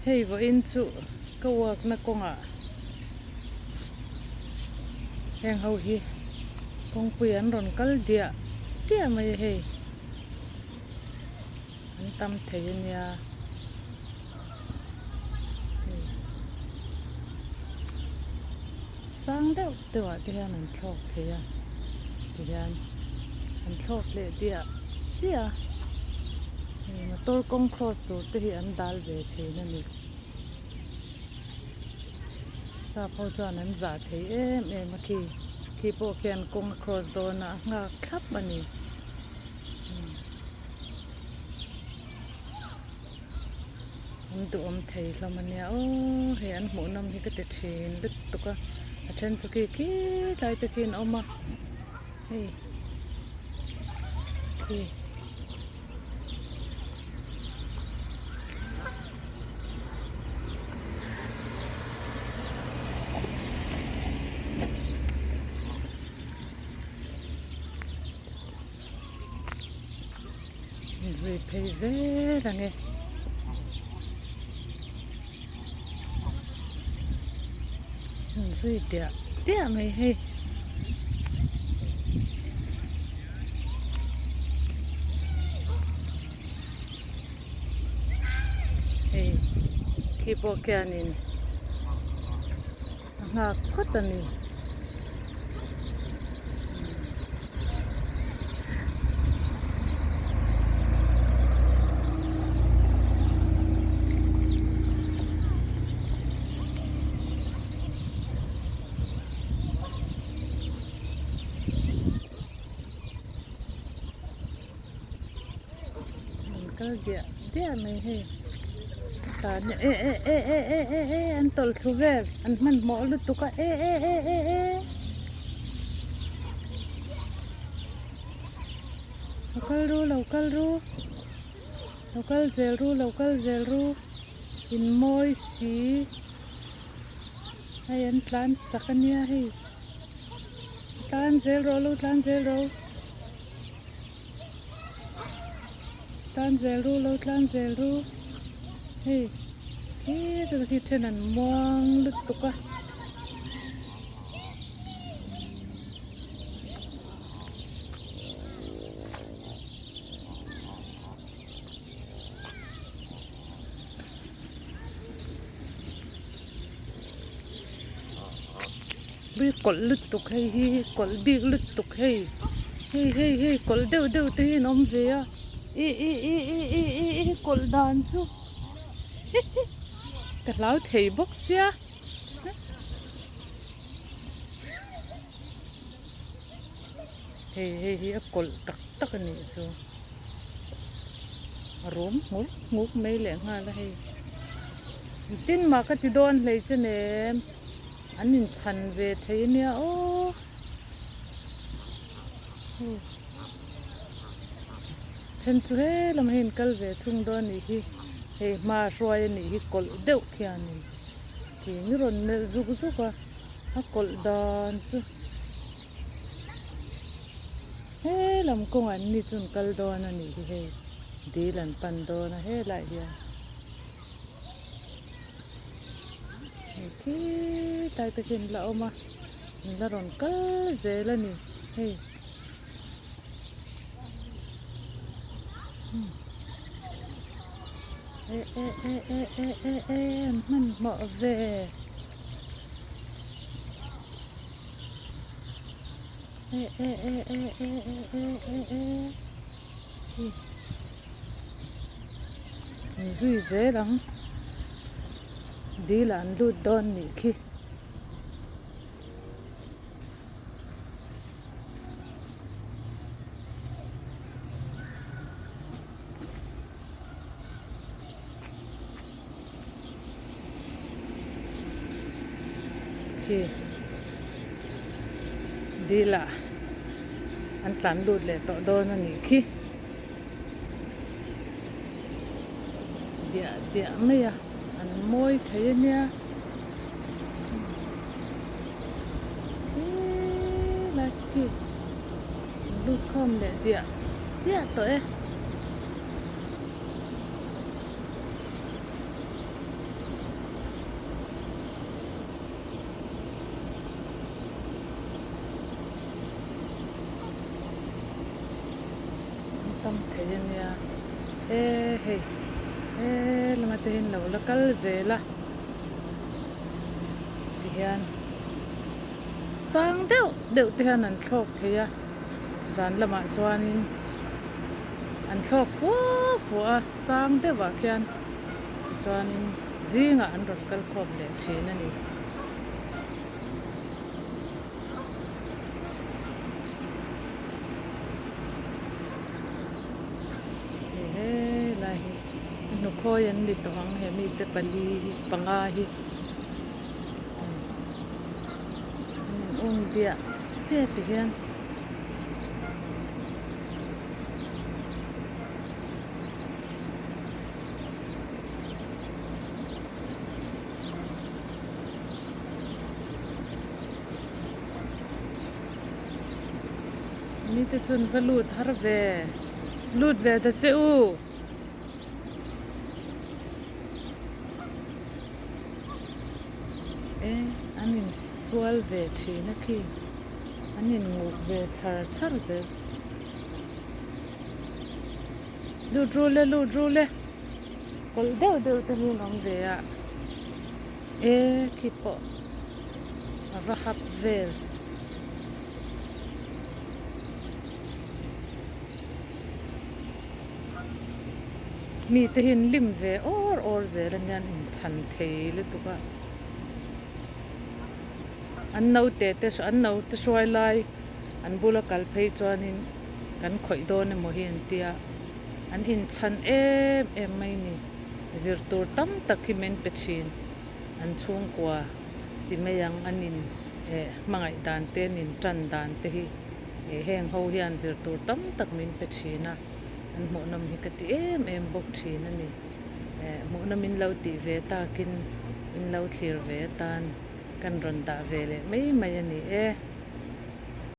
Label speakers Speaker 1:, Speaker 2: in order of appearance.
Speaker 1: Hei vo in chu ka work na konga heng ho hi kong puyan ron kal dia tia mai hei an tam thein ya sang deuh dewa te hian an thlawk theia ti hian an thlawk le dia tia motor kong cross tur te hi an dal ve thin ani sa pho chuan an za thei em em a khi po khian kong cross do na nga thlap ani an du om thei hlam ania o he an hmu nam hi ka ti thin lut tuka a then chu ki tlai te kin oma hei ki zui phei ze la nge zui tia mai hei hei khi po kianin nga khot ani dia mai he ta e an tol thuver an man mo lu tuka e local zel ru in moi si ai an tlan sakania he tlan zel ro tlan zel ru hei ki thenan muang lut tuka bi kol lut tuk hei hi kol big lut tuk hei kol deu te hi nom ve a kol dan chu ka lau thei bok sia hei a kol tak ani chu rom nguk mai le nga la hei tin ma ka ti don hlei che ne anin chan ve thei nia o chen chu he lam hin kal ve thung do ni hi he ma roi ni hi kol deuh khianin ki ni ron ne zuk ka a kol dan chu he lam kong an ni chun kal do na ni hi he dilan pan do na he lai dia ki tai ta kin la oma ni la ron kal ze la ni he man mo ve zui ze lang đi là ăn lụt đòn nhỉ khi đi là ăn chán lụt lệ tọ đòn nhỉ khi địa mấy à ăn môi thấy nha là khi lụt không để địa tội hian ya hei lama te hin lo la kal zela ti hian sang deuh te hian an thlawk theia zan lama chuanin an thlawk fuwa sang deuhah khian chuanin zinga an ron kal khawm le thin ani lai nu khoi an li to hang he mi te pali panga hi bia te ti hian mi te chun valut har ve lut ve ta cheu anin sual ve thina khi anin nguk ve char ze lut rule kol deuh te hi ngam ve a ki po ava hap vel mi te hin lim ve or zel an yan in chan thei le tuka an no te shwai lai an bula kal phei chuanin kan khoi don emo hi an tia an in chan em mai ni zirtur tam tak hi men pechin an chung kwa ti meyang anin mangai dan te nin tran dan te hi heng ho hian zirtur tam tak min pechina an mo nam hi ka ti em bok thin ani mo nam in lo ti ve ta kin in lo thlir ve tan kan ron da ve le mai ani